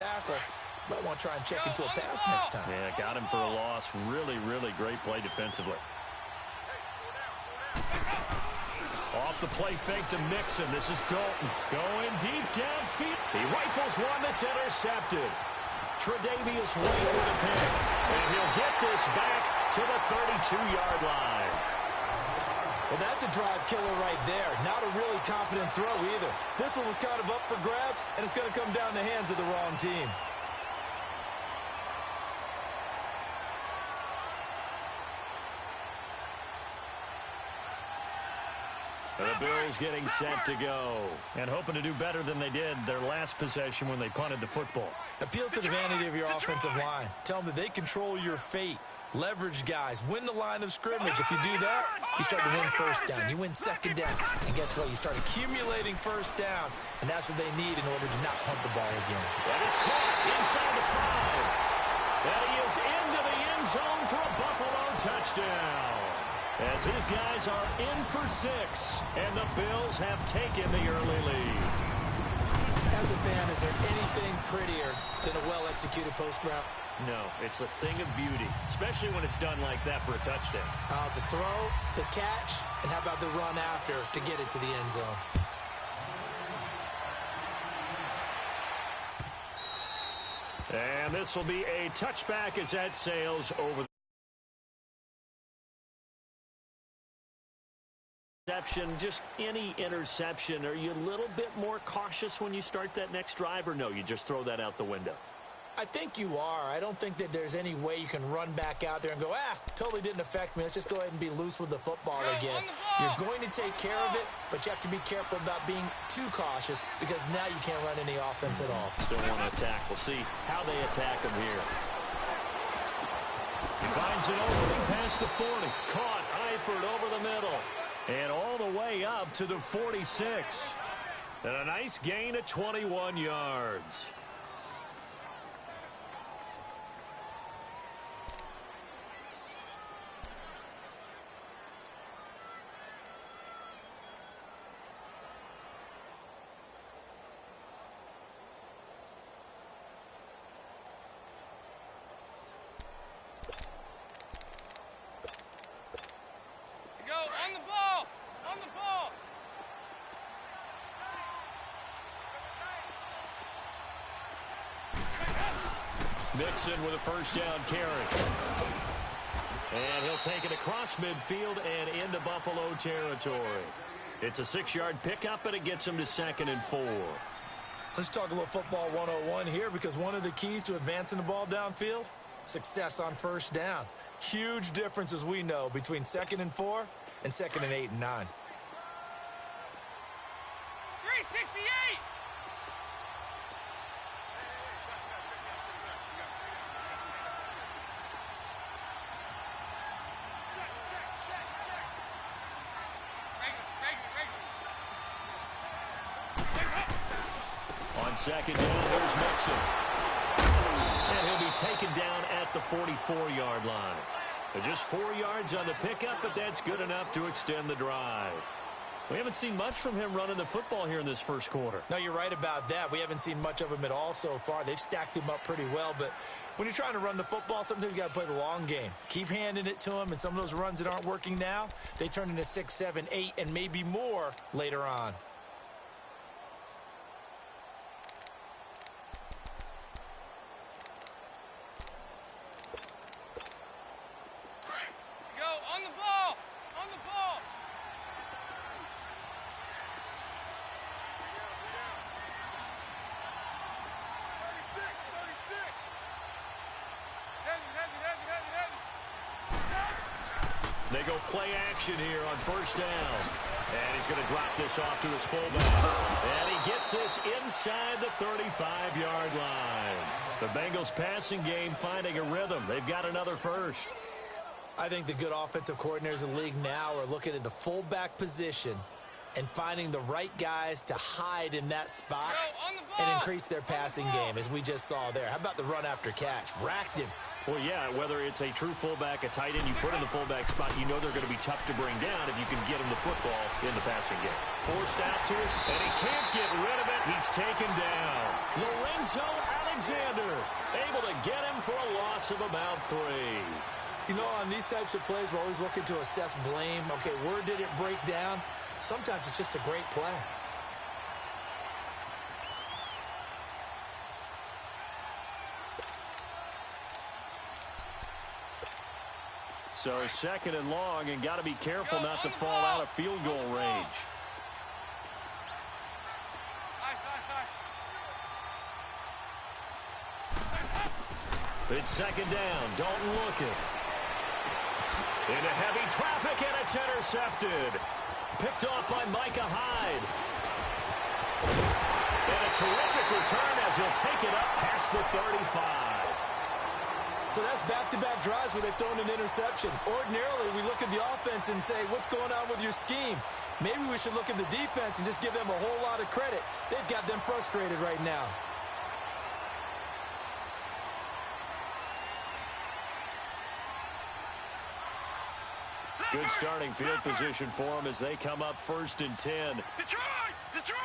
tackle. Might want to try and check into a pass next time. Yeah, got him for a loss. Really, really great play defensively. Off the play fake to Mixon. This is Dalton going deep downfield. He rifles one that's intercepted. Tre'Davious White with a pick. And he'll get this back to the 32-yard line. Well, that's a drive killer right there. Not a really confident throw either. This one was kind of up for grabs, and it's going to come down the hands of the wrong team. The Bills getting set to go and hoping to do better than they did their last possession when they punted the football. Appeal to the vanity of your offensive line. Tell them that they control your fate. Leverage guys. Win the line of scrimmage. If you do that, you start to win first down. You win second down. And guess what? You start accumulating first downs, and that's what they need in order to not punt the ball again. That is caught inside the 5. And he is into the end zone for a Buffalo touchdown. As his guys are in for 6, and the Bills have taken the early lead. As a fan, is there anything prettier than a well-executed post route? No, it's a thing of beauty, especially when it's done like that for a touchdown. The throw, the catch, and how about the run after to get it to the end zone? And this will be a touchback as that sails over the interception. Just any interception. Are you a little bit more cautious when you start that next drive, or no, you just throw that out the window? I think you are. I don't think that there's any way you can run back out there and go, totally didn't affect me. Let's just go ahead and be loose with the football again. You're going to take care of it, but you have to be careful about being too cautious because now you can't run any offense at all. Still want to attack. We'll see how they attack him here. He finds an opening past the 40. Caught Eifert over the middle. And all the way up to the 46. And a nice gain of 21 yards. Mixon with a first down carry. And he'll take it across midfield and into Buffalo territory. It's a 6-yard pickup, and it gets him to 2nd and 4. Let's talk a little football 101 here, because one of the keys to advancing the ball downfield, success on first down. Huge difference, as we know, between 2nd and 4 and 2nd and 8 and 9. 368! On 2nd down, there's Mixon. And he'll be taken down at the 44-yard line. Just 4 yards on the pickup, but that's good enough to extend the drive. We haven't seen much from him running the football here in this first quarter. No, you're right about that. We haven't seen much of him at all so far. They've stacked him up pretty well, but when you're trying to run the football, sometimes you got to play the long game. Keep handing it to him, and some of those runs that aren't working now, they turn into 6, 7, 8, and maybe more later on. They go play action here on first down. And he's going to drop this off to his fullback. And he gets this inside the 35-yard line. The Bengals passing game finding a rhythm. They've got another first. I think the good offensive coordinators in the league now are looking at the fullback position and finding the right guys to hide in that spot and increase their passing game, as we just saw there. How about the run after catch? Racked him. Well, yeah, whether it's a true fullback, a tight end, you put in the fullback spot, you know they're going to be tough to bring down if you can get him the football in the passing game. Forced out to us, and he can't get rid of it. He's taken down. Lorenzo Alexander Alexander able to get him for a loss of about 3. You know, on these types of plays, we're always looking to assess blame. Okay, where did it break down? Sometimes it's just a great play. So 2nd and long, and got to be careful not to fall out of field goal range. It's 2nd down. Dalton looking. Into heavy traffic, and it's intercepted. Picked off by Micah Hyde. And a terrific return as he'll take it up past the 35. So that's back-to-back drives where they've thrown an interception. Ordinarily, we look at the offense and say, what's going on with your scheme? Maybe we should look at the defense and just give them a whole lot of credit. They've got them frustrated right now. Good starting field position for them as they come up 1st and 10. Detroit! Detroit!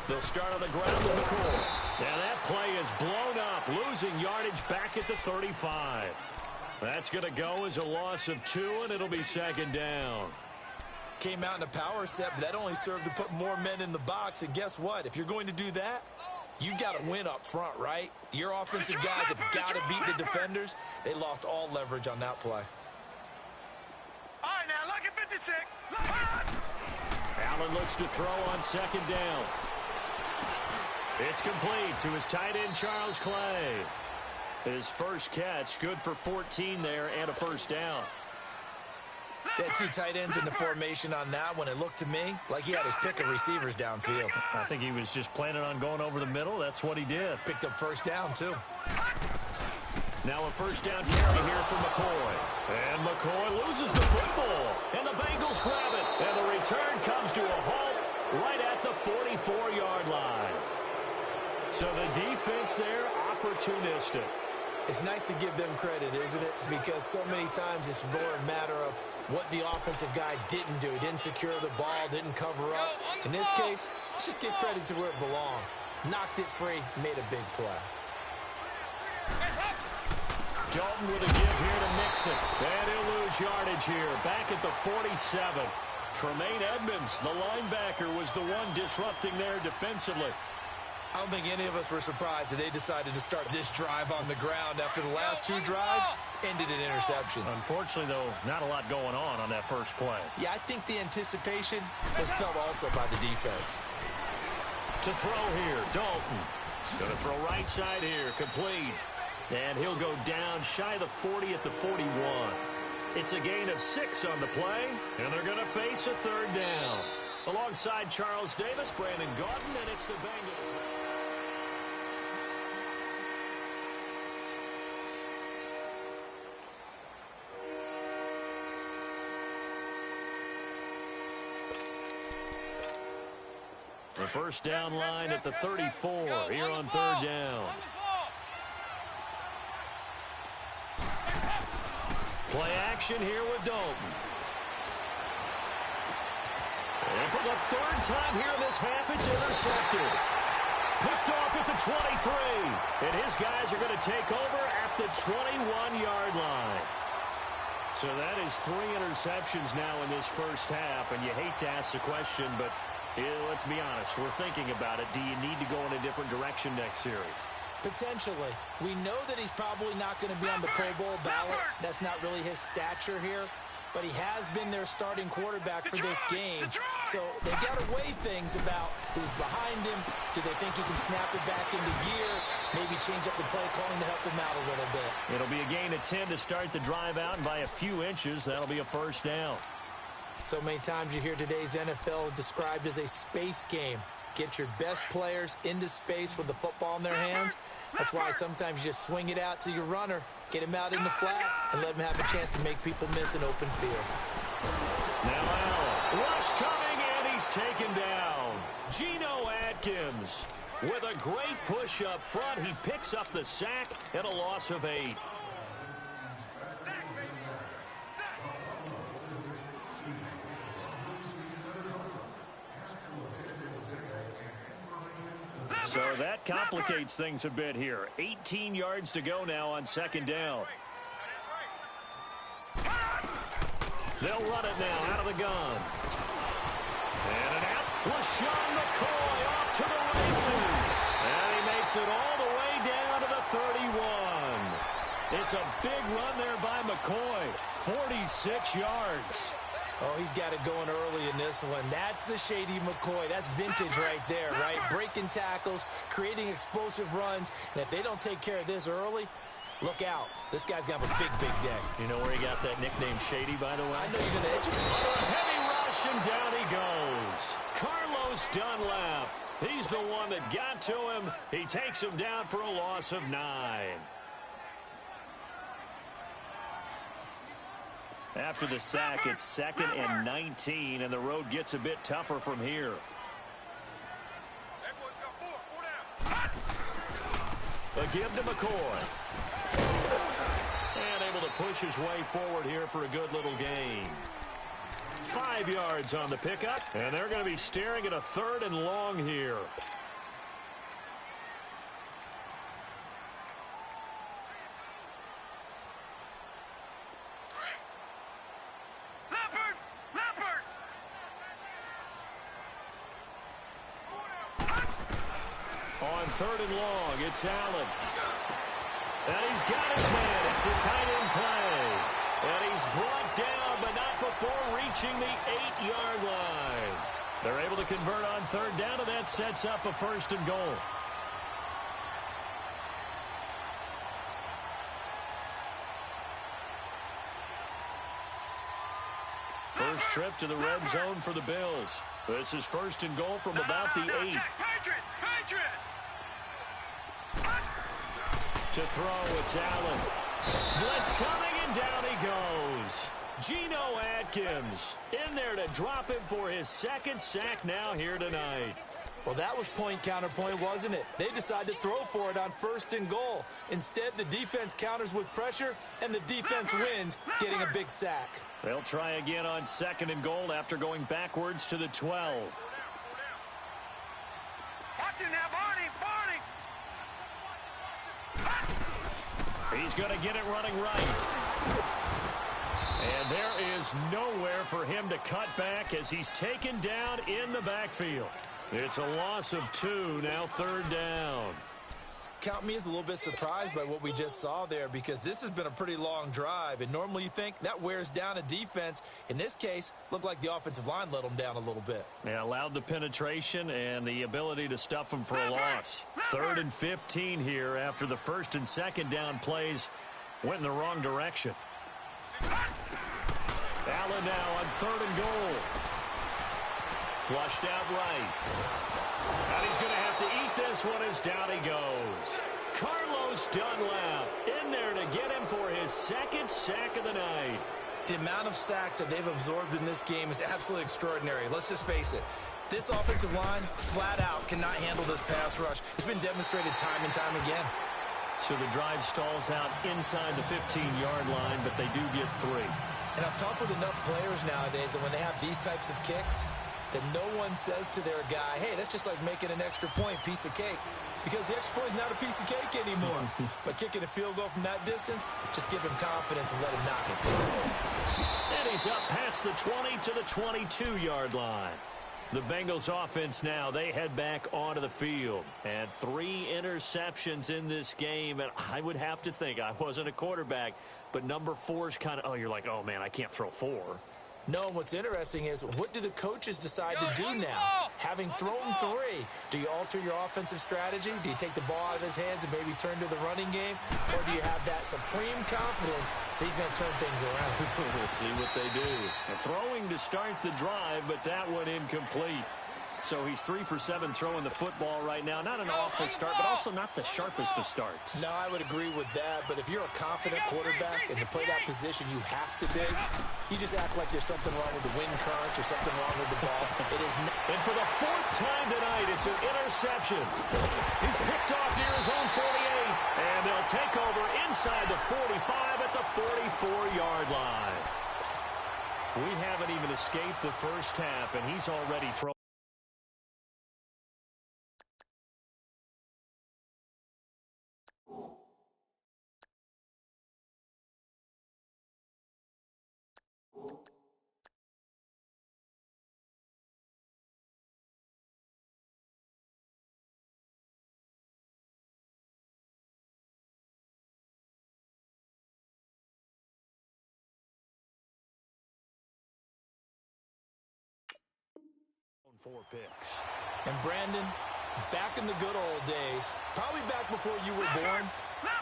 They'll start on the ground with McCoy. Now that play is blown up, losing yardage back at the 35. That's going to go as a loss of 2, and it'll be 2nd down. Came out in a power set, but that only served to put more men in the box. And guess what? If you're going to do that, you've got to win up front, right? Your offensive guys have got to beat the defenders. They lost all leverage on that play. All right, now, look at 56. Allen looks to throw on 2nd down. It's complete to his tight end, Charles Clay. His first catch, good for 14 there and a 1st down. They had 2 tight ends in the formation on that one. It looked to me like he had his pick of receivers downfield. I think he was just planning on going over the middle. That's what he did. Picked up 1st down, too. Now a 1st down carry here for McCoy. And McCoy loses the football. And the Bengals grab it. And the return comes to a halt right at the 44-yard line. So the defense there, opportunistic. It's nice to give them credit, isn't it? Because so many times it's more a matter of what the offensive guy didn't do. He didn't secure the ball, didn't cover up. In this case, let's just give credit to where it belongs. Knocked it free, made a big play. Dalton with a give here to Mixon. And he'll lose yardage here. Back at the 47. Tremaine Edmonds, the linebacker, was the one disrupting there defensively. I don't think any of us were surprised that they decided to start this drive on the ground after the last 2 drives ended in interceptions. Unfortunately, though, not a lot going on that first play. Yeah, I think the anticipation was felt also by the defense. To throw here, Dalton. Going to throw right side here, complete. And he'll go down shy of the 40 at the 41. It's a gain of 6 on the play, and they're going to face a 3rd down. Alongside Charles Davis, Brandon Gaudin, and it's the Bengals. The 1st down line at the 34 here on 3rd down. Play action here with Dalton. And for the 3rd time here in this half, it's intercepted. Picked off at the 23. And his guys are going to take over at the 21-yard line. So that is 3 interceptions now in this first half. And you hate to ask the question, but let's be honest. We're thinking about it. Do you need to go in a different direction next series? Potentially. We know that he's probably not going to be on the Pro Bowl ballot. That's not really his stature here. But he has been their starting quarterback for this game. So they got to weigh things about who's behind him. Do they think he can snap it back into gear? Maybe change up the play calling to help him out a little bit. It'll be a gain of 10 to start the drive out, and by a few inches, that'll be a 1st down. So many times you hear today's NFL described as a space game. Get your best players into space with the football in their hands. That's why sometimes you just swing it out to your runner, get him out in the flat, and let him have a chance to make people miss an open field. Now Allen, rush coming, and he's taken down. Geno Atkins with a great push up front. He picks up the sack and a loss of 8. So that complicates things a bit here. 18 yards to go now on second down. They'll run it now out of the gun. And an out. LaShawn McCoy off to the races. And he makes it all the way down to the 31. It's a big run there by McCoy. 46 yards. Oh, he's got it going early in this one. That's the shady McCoy. That's vintage right there, right? Breaking tackles, creating explosive runs. And if they don't take care of this early, look out. This guy's got a big, big day. You know where he got that nickname Shady, by the way? I know you're going to educate me. A heavy rush, and down he goes. Carlos Dunlap. He's the one that got to him. He takes him down for a loss of 9. After the sack, it's 2nd and 19, and the road gets a bit tougher from here. A give to McCoy. And able to push his way forward here for a good little gain. 5 yards on the pickup, and they're going to be staring at a 3rd and long here. On 3rd and long, it's Allen. And he's got his man. It's the tight end play. And he's brought down, but not before reaching the 8-yard line. They're able to convert on 3rd down, and that sets up a 1st and goal. First trip to the red zone for the Bills. This is 1st and goal from about the 8. To throw, it's Allen. Blitz coming, and down he goes. Geno Atkins in there to drop him for his 2nd sack now here tonight. Well, that was point counterpoint, wasn't it? They decided to throw for it on 1st and goal. Instead, the defense counters with pressure, and the defense wins, getting a big sack. They'll try again on 2nd and goal after going backwards to the 12. Watch him now, Barney. He's going to get it running right. And there is nowhere for him to cut back as he's taken down in the backfield. It's a loss of 2, now 3rd down. Count me as a little bit surprised by what we just saw there, because this has been a pretty long drive, and normally you think that wears down a defense. In this case, looked like the offensive line let them down a little bit. Yeah, allowed the penetration and the ability to stuff them for a loss. 3rd and 15 here after the 1st and 2nd down plays went in the wrong direction. Allen now on 3rd and goal. Flushed out right. And he's going to have to eat this one as down he goes. Carlos Dunlap in there to get him for his 2nd sack of the night. The amount of sacks that they've absorbed in this game is absolutely extraordinary. Let's just face it. This offensive line, flat out, cannot handle this pass rush. It's been demonstrated time and time again. So the drive stalls out inside the 15-yard line, but they do get 3. And I've talked with enough players nowadays that when they have these types of kicks, that no one says to their guy, hey, that's just like making an extra point, piece of cake. Because the extra point is not a piece of cake anymore. But kicking a field goal from that distance, just give him confidence and let him knock it. And he's up past the 20 to the 22-yard line. The Bengals offense now, they head back onto the field. And 3 interceptions in this game. And I would have to think, I wasn't a quarterback, but number 4 is kind of, you're like, oh, man, I can't throw 4. No, what's interesting is, what do the coaches decide to do now? Having thrown 3, do you alter your offensive strategy? Do you take the ball out of his hands and maybe turn to the running game? Or do you have that supreme confidence that he's going to turn things around? We'll see what they do. Throwing to start the drive, but that one incomplete. So he's 3 for 7 throwing the football right now. Not an awful start, but also not the sharpest of starts. No, I would agree with that. But if you're a confident quarterback and to play that position, you have to be. You just act like there's something wrong with the wind currents or something wrong with the ball. It is not. And for the 4th time tonight, it's an interception. He's picked off near his own 48. And they'll take over inside the 45 at the 44-yard line. We haven't even escaped the first half, and he's already thrown. 4 picks. And Brandon, back in the good old days, probably back before you were born,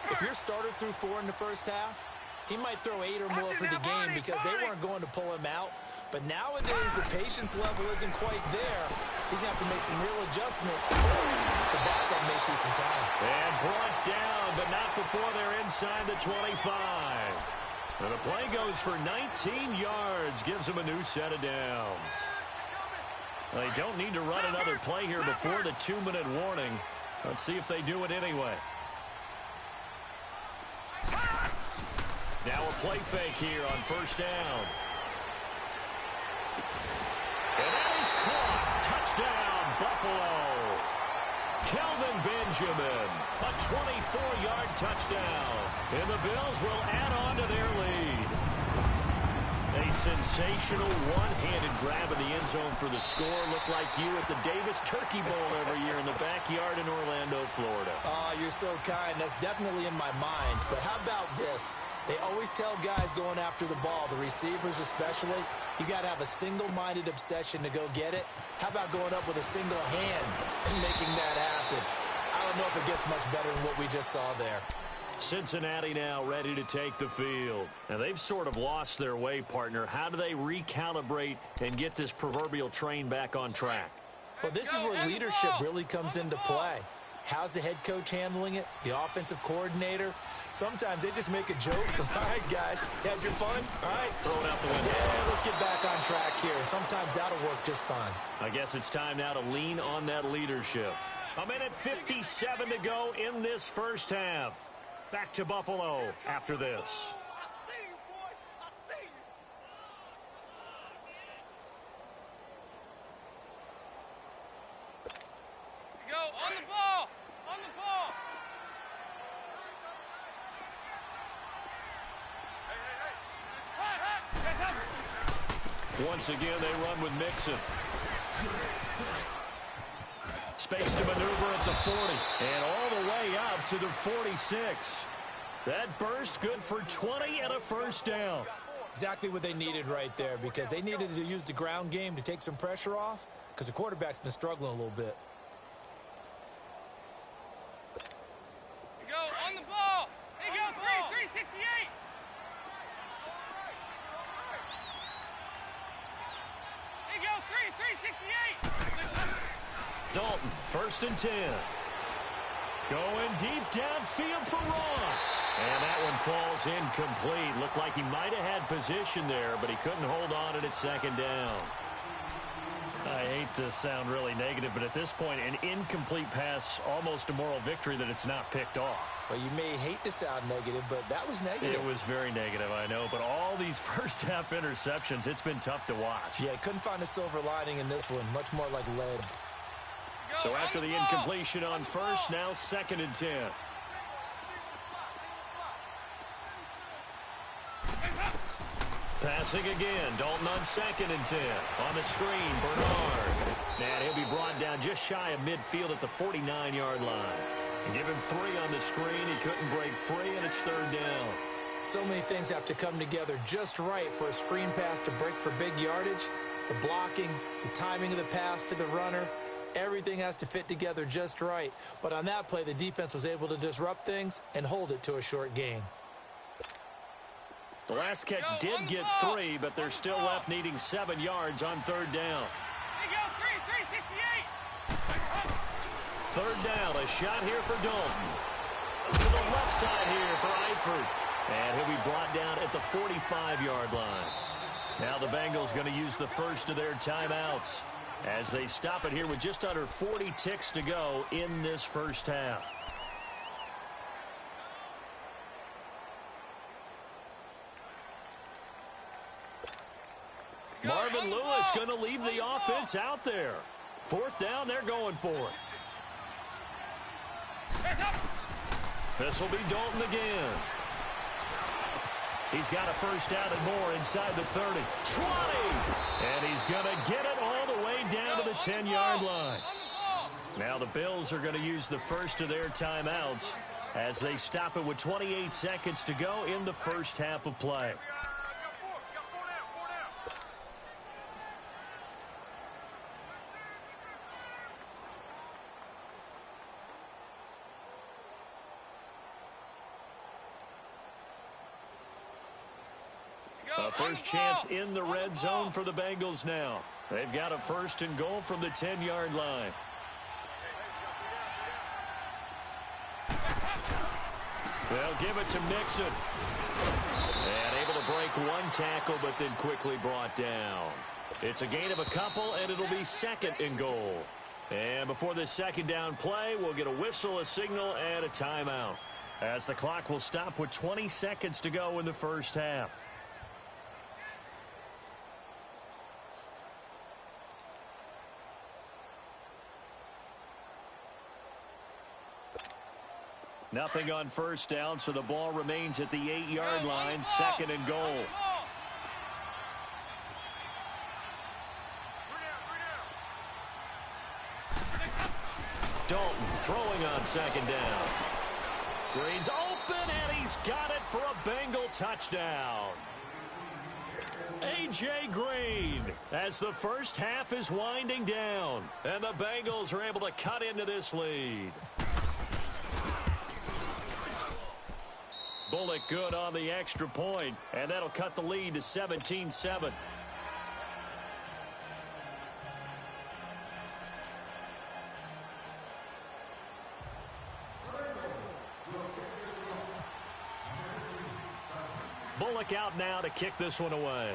if your starter threw 4 in the first half, he might throw 8 or more for the game because they weren't going to pull him out. But nowadays, the patience level isn't quite there. He's going to have to make some real adjustments. The backup may see some time. And brought down, but not before they're inside the 25. And the play goes for 19 yards, gives them a new set of downs. They don't need to run another play here before the 2-minute warning. Let's see if they do it anyway. Now a play fake here on first down. And that is caught. Touchdown, Buffalo. Kelvin Benjamin, a 24-yard touchdown. And the Bills will add on to their lead. A sensational one-handed grab in the end zone for the score. Looked like you at the Davis Turkey Bowl every year in the backyard in Orlando, Florida. Oh, you're so kind. That's definitely in my mind. But how about this? They always tell guys going after the ball, the receivers especially, you got to have a single-minded obsession to go get it. How about going up with a single hand and making that happen? I don't know if it gets much better than what we just saw there. Cincinnati now ready to take the field. Now, they've sort of lost their way, partner. How do they recalibrate and get this proverbial train back on track? Well, this is where leadership really comes into play. How's the head coach handling it? The offensive coordinator? Sometimes they just make a joke. All right, guys, you had your fun? All right. Throw it out the window. Yeah, let's get back on track here. And sometimes that'll work just fine. I guess it's time now to lean on that leadership. 1:57 to go in this first half. Back to Buffalo after this. Go on the ball. On the ball. Once again, they run with Mixon. Space to maneuver at the 40. And all the way out to the 46. That burst good for 20 and a first down. Exactly what they needed right there, because they needed to use the ground game to take some pressure off, because the quarterback's been struggling a little bit. Go on the ball. Hey, go 368. Hey, go 368. Dalton, 1st and 10. Going deep downfield for Ross. And that one falls incomplete. Looked like he might have had position there, but he couldn't hold on at 2nd down. I hate to sound really negative, but at this point, an incomplete pass, almost a moral victory that it's not picked off. Well, you may hate to sound negative, but that was negative. It was very negative, I know, but all these first-half interceptions, it's been tough to watch. Yeah, couldn't find a silver lining in this one. Much more like lead. So after the incompletion on first, now 2nd and 10. Passing again. Dalton on 2nd and 10. On the screen, Bernard. And he'll be brought down just shy of midfield at the 49-yard line. And give him 3 on the screen. He couldn't break free, and it's 3rd down. So many things have to come together just right for a screen pass to break for big yardage. The blocking, the timing of the pass to the runner. Everything has to fit together just right. But on that play, the defense was able to disrupt things and hold it to a short gain. The last catch did get 3, but they're still left needing 7 yards on 3rd down. Hey, go 368. 3rd down, a shot here for Dalton. To the left side here for Eifert. And he'll be brought down at the 45-yard line. Now the Bengals going to use the first of their timeouts as they stop it here with just under 40 ticks to go in this first half. Marvin Lewis going to leave the offense out there. 4th down, they're going for it. This will be Dalton again. He's got a first down and more inside the 30. 20! And he's going to get it all the way down to the 10-yard line. Now the Bills are going to use the first of their timeouts as they stop it with 28 seconds to go in the first half of play. A first chance in the red zone for the Bengals now. They've got a 1st and goal from the 10-yard line. They'll give it to Mixon. And able to break one tackle, but then quickly brought down. It's a gain of a couple, and it'll be 2nd and goal. And before this 2nd down play, we'll get a whistle, a signal, and a timeout, as the clock will stop with 20 seconds to go in the first half. Nothing on 1st down, so the ball remains at the 8-yard line, 2nd and goal. Dalton throwing on 2nd down. Green's open, and he's got it for a Bengal touchdown. A.J. Green, as the first half is winding down, and the Bengals are able to cut into this lead. Bullock good on the extra point, and that'll cut the lead to 17-7. Bullock out now to kick this one away.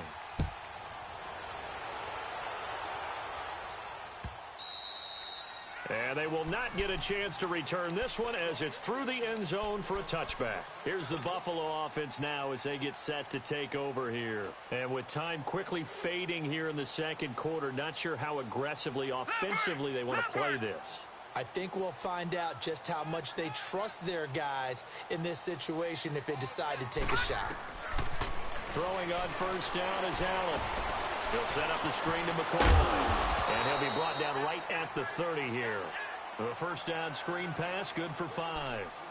And they will not get a chance to return this one, as it's through the end zone for a touchback. Here's the Buffalo offense now as they get set to take over here. And with time quickly fading here in the 2nd quarter, not sure how aggressively, offensively they want to play this. I think we'll find out just how much they trust their guys in this situation if they decide to take a shot. Throwing on 1st down is Allen. He'll set up the screen to McCoy, and he'll be brought down right at the 30 here. The 1st down screen pass, good for 5.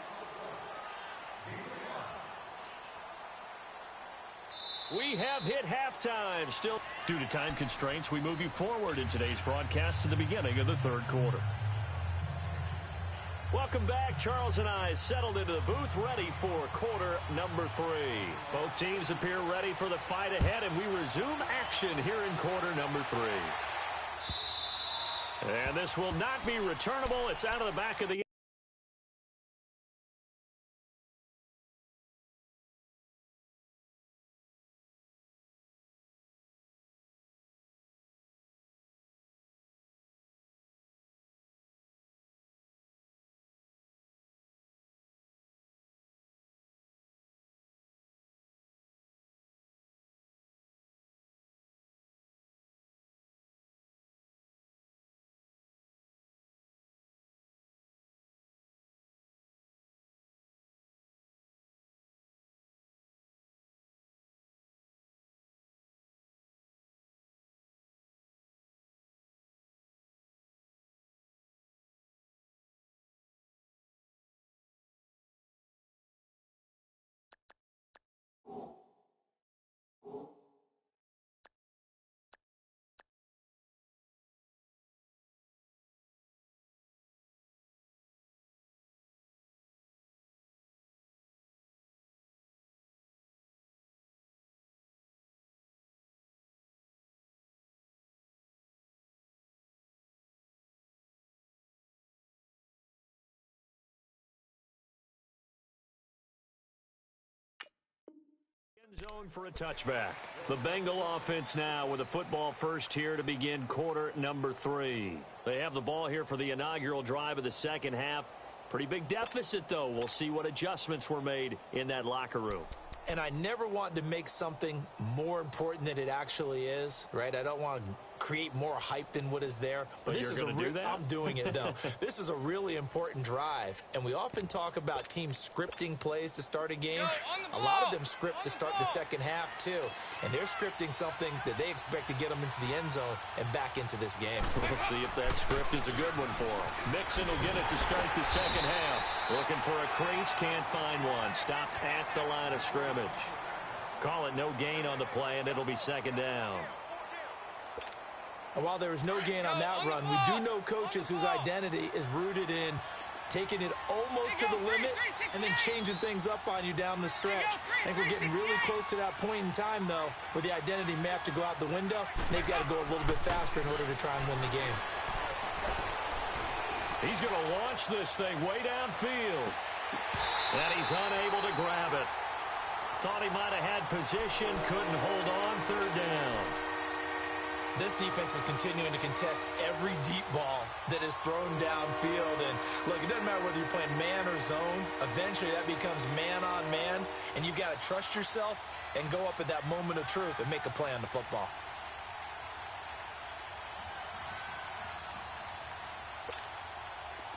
We have hit halftime. Still, due to time constraints, we move you forward in today's broadcast to the beginning of the 3rd quarter. Welcome back. Charles and I settled into the booth, ready for quarter number 3. Both teams appear ready for the fight ahead, and we resume action here in quarter number 3. And this will not be returnable. It's out of the back of the zone for a touchback. The Bengal offense now with a football first here to begin quarter number 3. They have the ball here for the inaugural drive of the 2nd half. Pretty big deficit, though. We'll see what adjustments were made in that locker room. And I never want to make something more important than it actually is, right? I don't want to create more hype than what is there. But this is I'm doing it, though. This is a really important drive. And we often talk about teams scripting plays to start a game. A lot of them script to start the 2nd half, too. And they're scripting something that they expect to get them into the end zone and back into this game. We'll see if that script is a good one for them. Mixon will get it to start the 2nd half. Looking for a crease, can't find one. Stopped at the line of scrimmage. Call it no gain on the play, and it'll be 2nd down. And while there is no gain on that run, we do know coaches whose identity is rooted in taking it almost to the limit and then changing things up on you down the stretch. I think we're getting really close to that point in time, though, where the identity may have to go out the window. They've got to go a little bit faster in order to try and win the game. He's going to launch this thing way downfield. And he's unable to grab it. Thought he might have had position, couldn't hold on, third down. This defense is continuing to contest every deep ball that is thrown downfield. And look, it doesn't matter whether you're playing man or zone. Eventually that becomes man on man, and you've got to trust yourself and go up at that moment of truth and make a play on the football.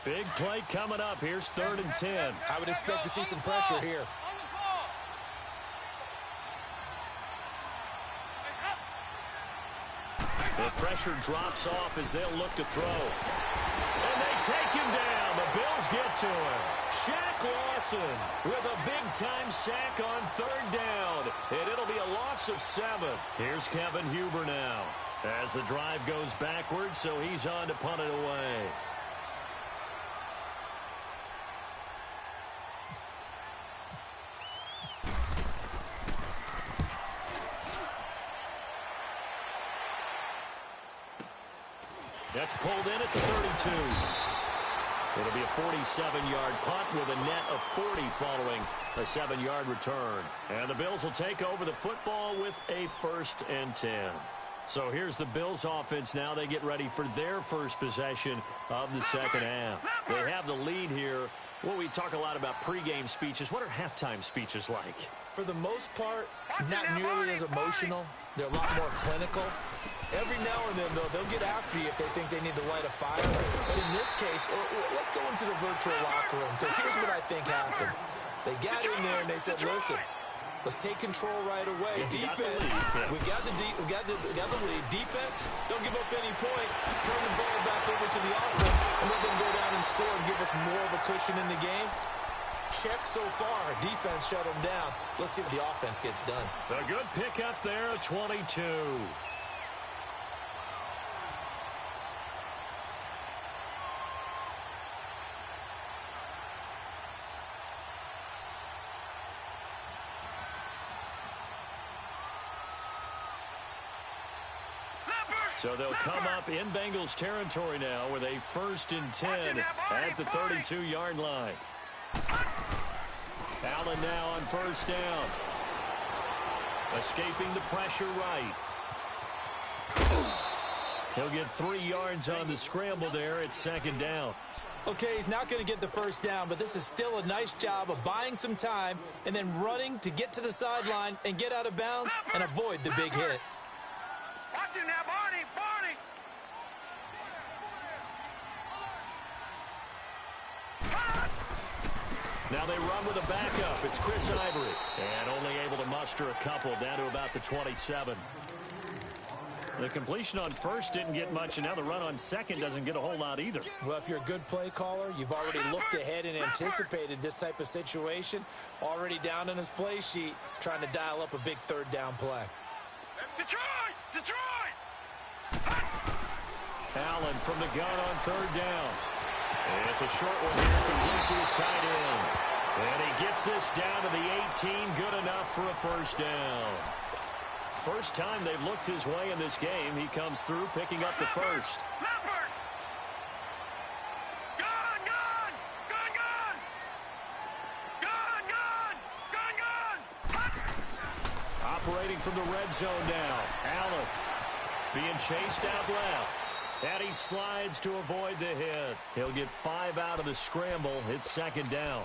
Big play coming up. Here's 3rd and 10. I would expect to see some pressure here. The pressure drops off as they'll look to throw. And they take him down. The Bills get to him. Shaq Lawson with a big-time sack on 3rd down. And it'll be a loss of 7. Here's Kevin Huber now as the drive goes backwards, so he's on to punt it away. That's pulled in at the 32. It'll be a 47-yard punt with a net of 40 following a 7-yard return. And the Bills will take over the football with a 1st and 10. So here's the Bills offense now. They get ready for their first possession of the second half. They have the lead here. Well, we talk a lot about pregame speeches. What are halftime speeches like? For the most part, not nearly as emotional. They're a lot more clinical. Every now and then, though, they'll get after you if they think they need to light a fire. But in this case, let's go into the virtual locker room, because here's what I think happened. They got in there and they said, listen, let's take control right away. Defense, we got the lead. Defense, don't give up any points. Turn the ball back over to the offense and let them go down and score and give us more of a cushion in the game. Check so far. Defense shut them down. Let's see if the offense gets done. A good pickup there, 22. So they'll come up in Bengals territory now with a 1st and 10 at the 32-yard line. Allen now on 1st down. Escaping the pressure right. He'll get 3 yards on the scramble there at 2nd down. Okay, he's not going to get the 1st down, but this is still a nice job of buying some time and then running to get to the sideline and get out of bounds and avoid the big hit. Watch him now, Barney! Now they run with a backup. It's Chris Ivory. And only able to muster a couple down to about the 27. The completion on 1st didn't get much, and now the run on 2nd doesn't get a whole lot either. Well, if you're a good play caller, you've already looked ahead and anticipated this type of situation. Already down in his play sheet, trying to dial up a big 3rd down play. Detroit! Allen from the gun on 3rd down. It's a short one here, complete to his tight end. And he gets this down to the 18, good enough for a 1st down. First time they've looked his way in this game. He comes through picking up the 1st. Operating from the red zone now. Allen being chased out left. And he slides to avoid the hit. He'll get 5 out of the scramble. It's 2nd down.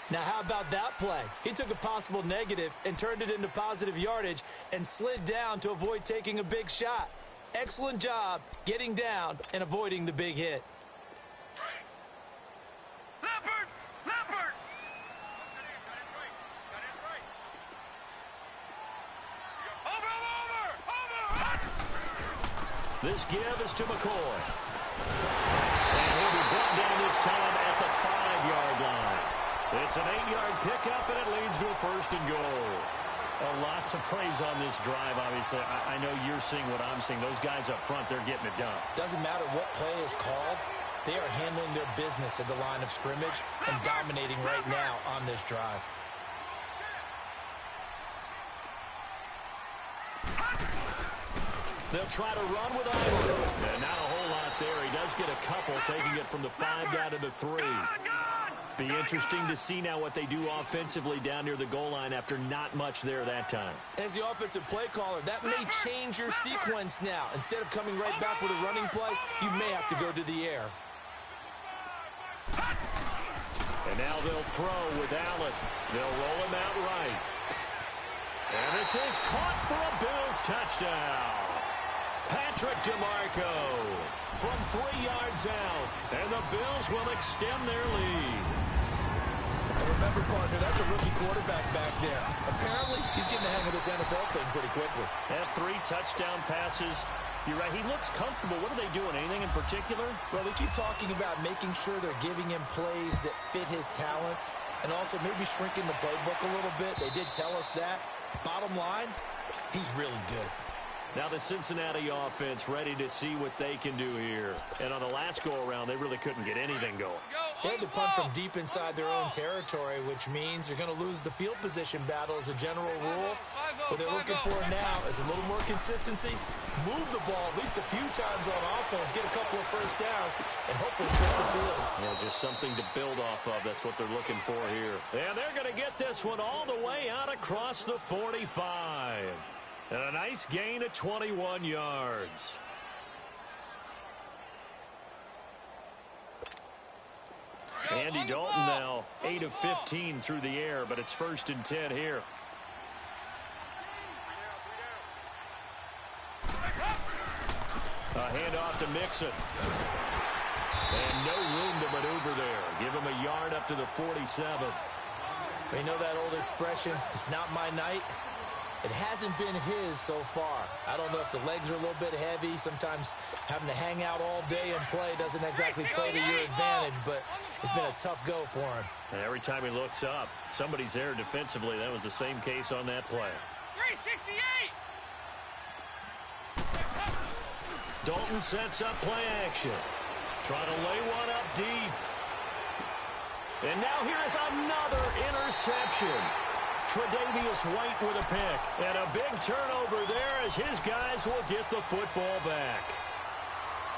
Now, how about that play? He took a possible negative and turned it into positive yardage and slid down to avoid taking a big shot. Excellent job getting down and avoiding the big hit. This give is to McCoy. And he'll be brought down this time at the 5-yard line. It's an 8-yard pickup, and it leads to a 1st and goal. Lots of praise on this drive, obviously. I know you're seeing what I'm seeing. Those guys up front, they're getting it done. Doesn't matter what play is called. They are handling their business at the line of scrimmage and dominating right now on this drive. They'll try to run with Ivory. And not a whole lot there. He does get a couple, taking it from the 5 down to the 3. Be interesting to see now what they do offensively down near the goal line after not much there that time. As the offensive play caller, that may change your sequence now. Instead of coming right back with a running play, you may have to go to the air. And now they'll throw with Allen. They'll roll him out right. And this is caught for a Bills touchdown. Patrick DeMarco from 3 yards out. And the Bills will extend their lead. Remember, partner, that's a rookie quarterback back there. Apparently, he's getting the hang of this NFL thing pretty quickly. Have 3 touchdown passes. You're right, he looks comfortable. What are they doing? Anything in particular? Well, they keep talking about making sure they're giving him plays that fit his talents and also maybe shrinking the playbook a little bit. They did tell us that. Bottom line, he's really good. Now the Cincinnati offense ready to see what they can do here. And on the last go-around, they really couldn't get anything going. They had to punt from deep inside their own territory, which means you're going to lose the field position battle as a general rule. What they're looking for now is a little more consistency, move the ball at least a few times on offense, get a couple of first downs, and hopefully flip the field. Yeah, just something to build off of. That's what they're looking for here. And they're going to get this one all the way out across the 45. And a nice gain of 21 yards. Andy Dalton now 8 of 15 through the air, but it's 1st and 10 here. A handoff to Mixon. And no room to maneuver there. Give him a yard up to the 47. We know that old expression, it's not my night. It hasn't been his so far. I don't know if the legs are a little bit heavy. Sometimes having to hang out all day and play doesn't exactly play to your advantage, but it's been a tough go for him. And every time he looks up, somebody's there defensively. That was the same case on that play. 368! Dalton sets up play action. Trying to lay one up deep. And now here is another interception. Tre'Davious White with a pick. And a big turnover there as his guys will get the football back.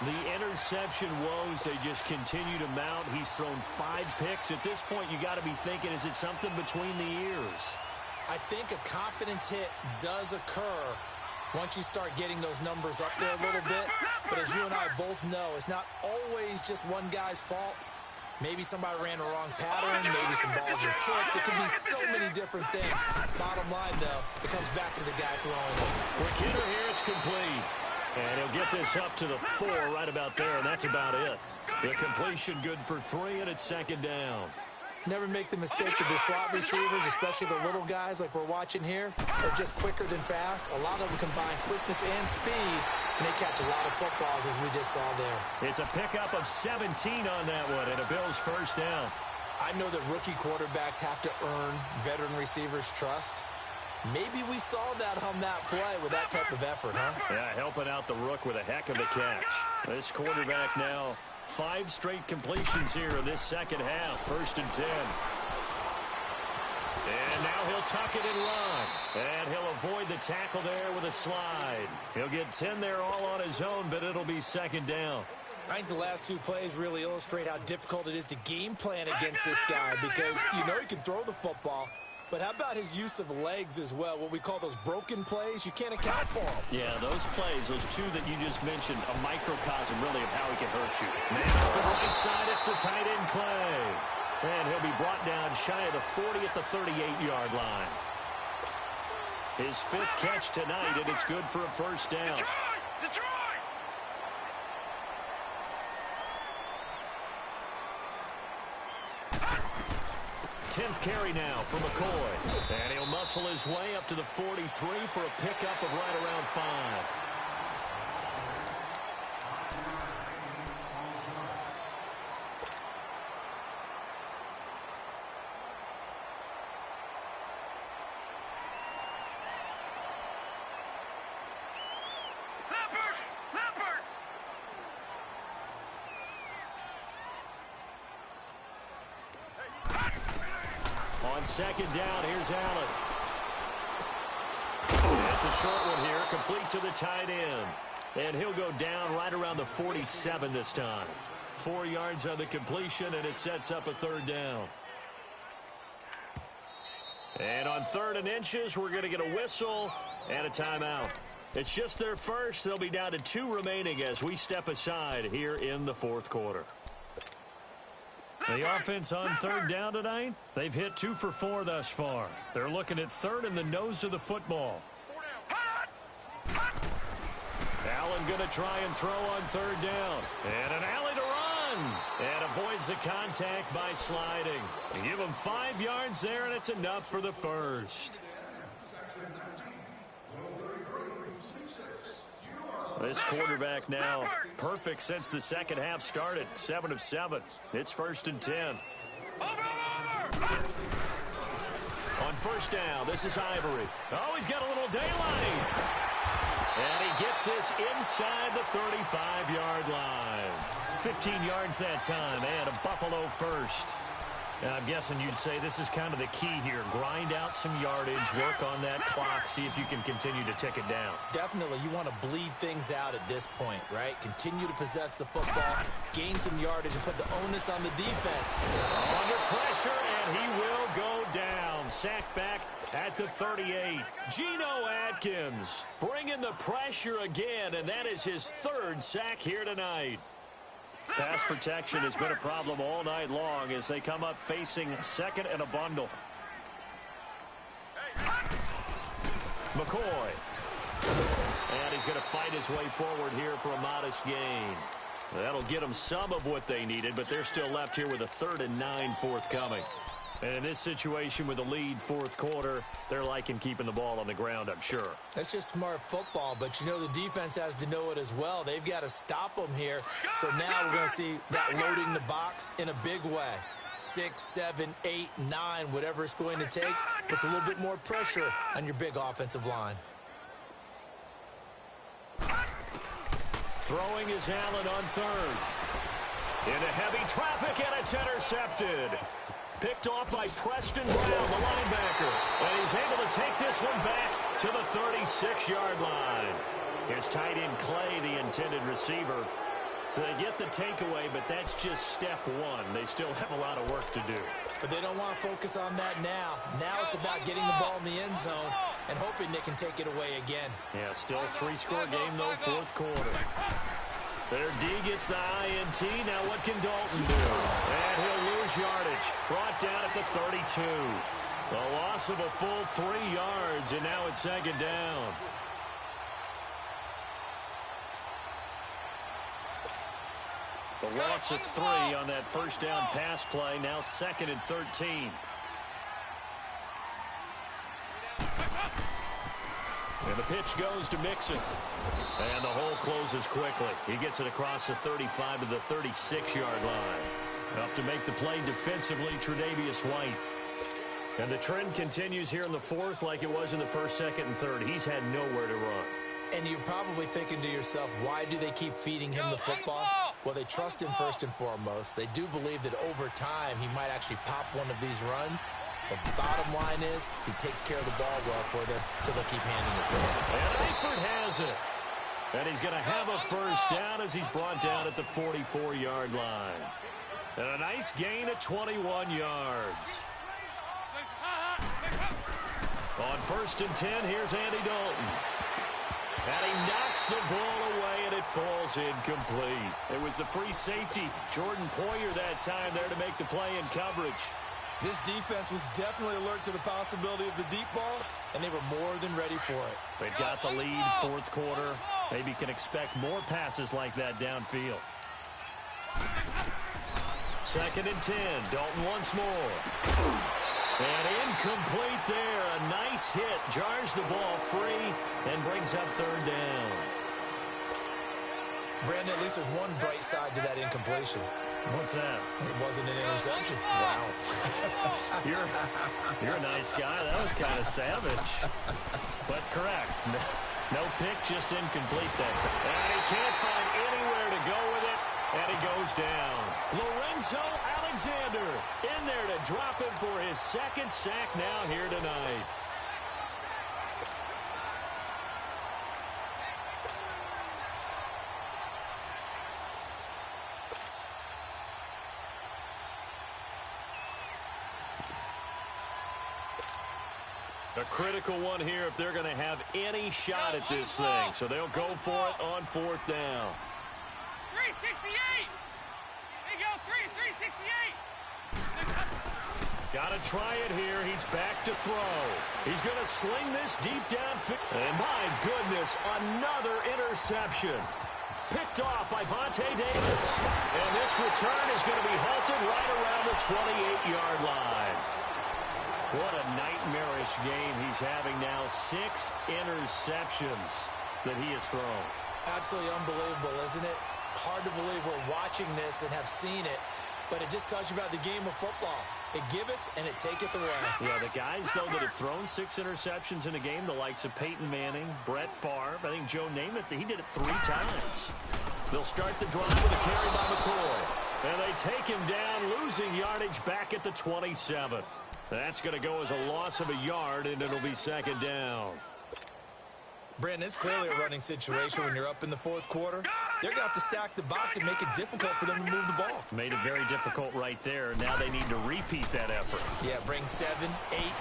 The interception woes, they just continue to mount. He's thrown 5 picks. At this point, you got to be thinking, is it something between the ears? I think a confidence hit does occur once you start getting those numbers up there a little bit. But as you and I both know, it's not always just one guy's fault. Maybe somebody ran the wrong pattern. Maybe some balls are tipped. It could be so many different things. Bottom line, though, it comes back to the guy throwing it. Quick hitter here, it's complete. And he'll get this up to the 4 right about there, and that's about it. The completion good for 3, and it's 2nd down. Never make the mistake of the slot receivers, especially the little guys like we're watching here. They're just quicker than fast. A lot of them combine quickness and speed, and they catch a lot of footballs, as we just saw there. It's a pickup of 17 on that one, and a Bills 1st down. I know that rookie quarterbacks have to earn veteran receivers' trust. Maybe we saw that on that play with that type of effort, huh? Yeah, helping out the rook with a heck of a catch. This quarterback now 5 straight completions here in this second half. 1st and 10. And now he'll tuck it and run. And he'll avoid the tackle there with a slide. He'll get 10 there all on his own, but it'll be 2nd down. I think the last 2 plays really illustrate how difficult it is to game plan against this guy because you know he can throw the football. But how about his use of legs as well? What we call those broken plays, you can't account for them. Yeah, those plays, those 2 that you just mentioned, a microcosm really of how he can hurt you. Now on the right side, it's the tight end Clay. And he'll be brought down shy of the 40 at the 38-yard line. His 5th catch tonight, and it's good for a 1st down. Detroit! 10th carry now for McCoy. And he'll muscle his way up to the 43 for a pickup of right around 5. On second down, here's Allen. It's a short one here, complete to the tight end. And he'll go down right around the 47 this time. 4 yards on the completion, and it sets up a third down. And on 3rd and inches, we're going to get a whistle and a timeout. It's just their first. They'll be down to 2 remaining as we step aside here in the 4th quarter. The offense on 3rd down tonight, they've hit 2 for 4 thus far. They're looking at 3rd in the nose of the football. Allen going to try and throw on 3rd down. And an alley to run. And avoids the contact by sliding. You give him 5 yards there, and it's enough for the first. This quarterback now perfect since the second half started. 7 of 7. It's 1st and 10. On 1st down, this is Ivory. Oh, he's got a little daylight. And he gets this inside the 35-yard line. 15 yards that time, and a Buffalo first. And I'm guessing you'd say this is kind of the key here. Grind out some yardage, work on that clock, see if you can continue to tick it down. Definitely, you want to bleed things out at this point, right? Continue to possess the football, gain some yardage, and put the onus on the defense. Under pressure, and he will go down. Sacked back at the 38. Geno Atkins bringing the pressure again, and that is his 3rd sack here tonight. Pass protection has been a problem all night long as they come up facing 2nd and a bundle. McCoy. And he's going to fight his way forward here for a modest gain. That'll get them some of what they needed, but they're still left here with a 3rd and 9 forthcoming. And in this situation with a lead 4th quarter, they're liking keeping the ball on the ground, I'm sure. That's just smart football, but you know the defense has to know it as well. They've got to stop them here. So now we're going to see that loading the box in a big way. 6, 7, 8, 9, whatever it's going to take, puts a little bit more pressure on your big offensive line. Throwing is Allen on 3rd. Into heavy traffic, and it's intercepted. Picked off by Preston Brown, the linebacker. And he's able to take this one back to the 36-yard line. Here's tight end Clay, the intended receiver. So they get the takeaway, but that's just step 1. They still have a lot of work to do. But they don't want to focus on that now. Now it's about getting the ball in the end zone and hoping they can take it away again. Yeah, still a 3-score game, though, 4th quarter. Their D gets the INT. Now what can Dalton do? And he'll lose yardage. Brought down at the 32. A loss of a full 3 yards, and now it's 2nd down. The loss of 3 on that 1st down pass play. Now 2nd and 13. And the pitch goes to Mixon. And the hole closes quickly. He gets it across the 35 to the 36-yard line. Up to make the play defensively, Tre'Davious White. And the trend continues here in the 4th like it was in the 1st, 2nd, and 3rd. He's had nowhere to run. And you're probably thinking to yourself, why do they keep feeding him the football? Well, they trust him first and foremost. They do believe that over time he might actually pop one of these runs. The bottom line is he takes care of the ball well for them, so they'll keep handing it to him. And Eifert has it. And he's going to have a 1st down as he's brought down at the 44-yard line. And a nice gain of 21 yards. On 1st and 10, here's Andy Dalton. And he knocks the ball away, and it falls incomplete. It was the free safety, Jordan Poyer, that time there to make the play in coverage. This defense was definitely alert to the possibility of the deep ball, and they were more than ready for it. They've got the lead, 4th quarter. Maybe can expect more passes like that downfield. 2nd and 10. Dalton once more. And incomplete there. A nice hit. Jars the ball free and brings up 3rd down. Brandon, at least there's one bright side to that incompletion. What's that? It wasn't an interception. Wow. You're a nice guy. That was kind of savage. But correct. No pick, just incomplete that time. And he can't find anywhere to go with it. And he goes down. Lorenzo Alexander in there to drop him for his second sack now here tonight. A critical one here if they're going to have any shot at this thing. So they'll go for it on fourth down. 368. There you go, 368. Got to try it here. He's back to throw. He's going to sling this deep downfield. And my goodness, another interception. Picked off by Vontae Davis. And this return is going to be halted right around the 28-yard line. What a nightmarish game he's having now. 6 interceptions that he has thrown. Absolutely unbelievable, isn't it? Hard to believe we're watching this and have seen it, but it just tells you about the game of football. It giveth and it taketh away. Yeah, the guys, though, that have thrown 6 interceptions in a game, the likes of Peyton Manning, Brett Favre, I think Joe Namath, he did it 3 times. They'll start the drive with a carry by McCoy. And they take him down, losing yardage back at the 27. That's going to go as a loss of a yard, and it'll be second down. Brandon, it's clearly a running situation when you're up in the fourth quarter. They're going to have to stack the box and make it difficult for them to move the ball. Made it very difficult right there. Now they need to repeat that effort. Yeah, bring 7, 8, 9,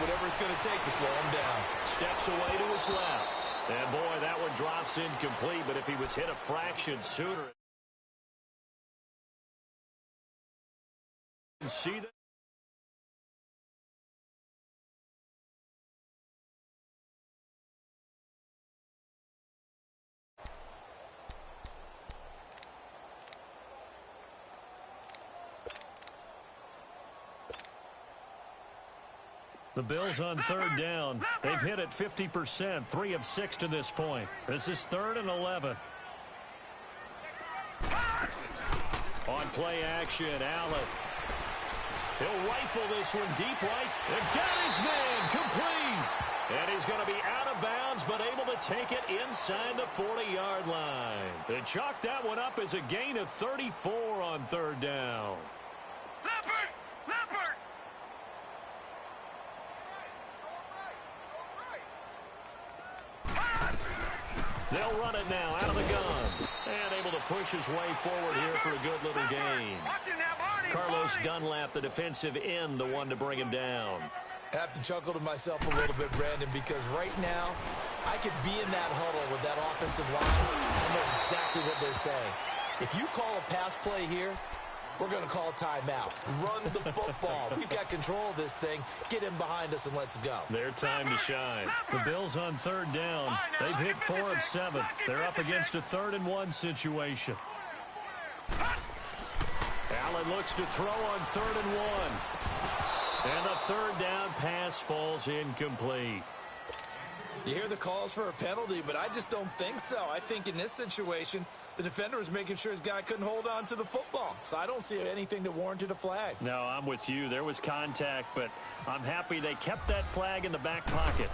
whatever it's going to take to slow him down. Steps away to his left. And, boy, that one drops incomplete, but if he was hit a fraction sooner. See that? The Bills on third down. They've hit it 50%, 3 of 6 to this point. This is 3rd and 11. On play action, Allen. He'll rifle this one deep right. They've got his man complete. And he's going to be out of bounds, but able to take it inside the 40-yard line. They chalk that one up as a gain of 34 on third down. They'll run it now out of the gun. And able to push his way forward here for a good little gain. Carlos Dunlap, the defensive end, the one to bring him down. I have to chuckle to myself a little bit, Brandon, because right now I could be in that huddle with that offensive line. I know exactly what they're saying. If you call a pass play here, we're going to call timeout. Run the football. We've got control of this thing. Get him behind us and let's go. Their time to shine. The Bills on third down. They've hit 4 of 7. They're up against a 3rd and 1 situation. Allen looks to throw on 3rd and 1. And the third down pass falls incomplete. You hear the calls for a penalty, but I just don't think so. I think in this situation, the defender was making sure his guy couldn't hold on to the football. So I don't see anything that warranted a flag. No, I'm with you. There was contact, but I'm happy they kept that flag in the back pocket.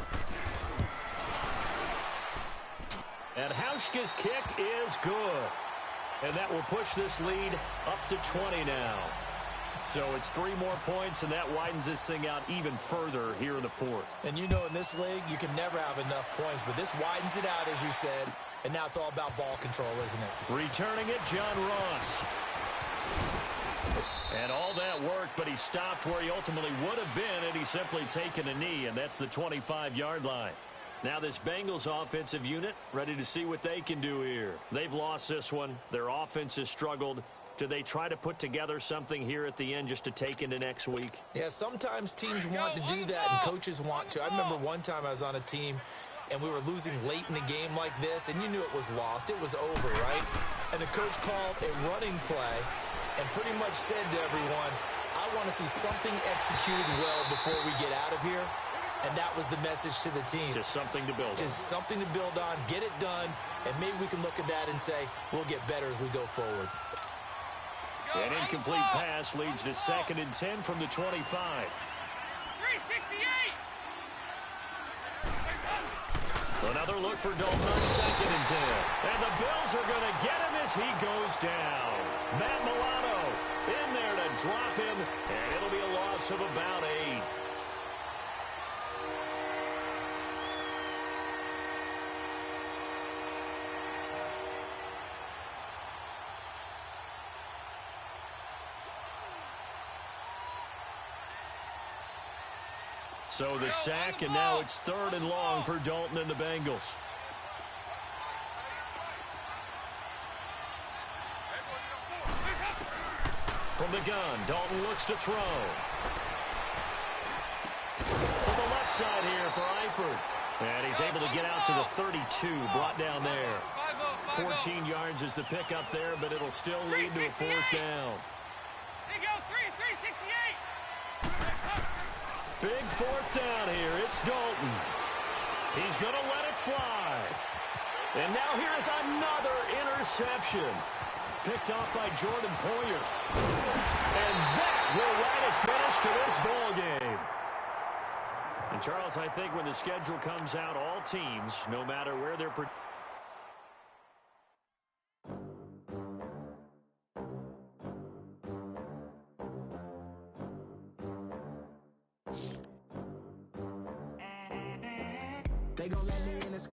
And Hauschka's kick is good. And that will push this lead up to 20 now. So it's 3 more points, and that widens this thing out even further here in the fourth. And you know in this league, you can never have enough points, but this widens it out, as you said, and now it's all about ball control, isn't it? Returning it, John Ross. And all that worked, but he stopped where he ultimately would have been, and he's simply taken a knee, and that's the 25-yard line. Now this Bengals offensive unit ready to see what they can do here. They've lost this one. Their offense has struggled. Do they try to put together something here at the end just to take into next week? Yeah, sometimes teams want to do that and coaches want to. I remember one time I was on a team and we were losing late in the game like this, and you knew it was lost. It was over, right? And the coach called a running play and pretty much said to everyone, I want to see something executed well before we get out of here. And that was the message to the team. Just something to build on. Just something to build on, get it done, and maybe we can look at that and say, we'll get better as we go forward. An incomplete pass leads to 2nd and 10 from the 25. 368. Another look for Dalton on 2nd and 10. And the Bills are going to get him as he goes down. Matt Milano in there to drop him, and it'll be a loss of about 8. So the sack, and now it's 3rd and long for Dalton and the Bengals. From the gun, Dalton looks to throw. To the left side here for Eifert. And he's able to get out to the 32, brought down there. 14 yards is the pickup there, but it'll still lead to a 4th down. They go 368. Big 4th down here. It's Dalton. He's going to let it fly. And now here's another interception. Picked off by Jordan Poyer. And that will write a finish to this ball game. And, Charles, I think when the schedule comes out, all teams, no matter where they're They gon' let me in this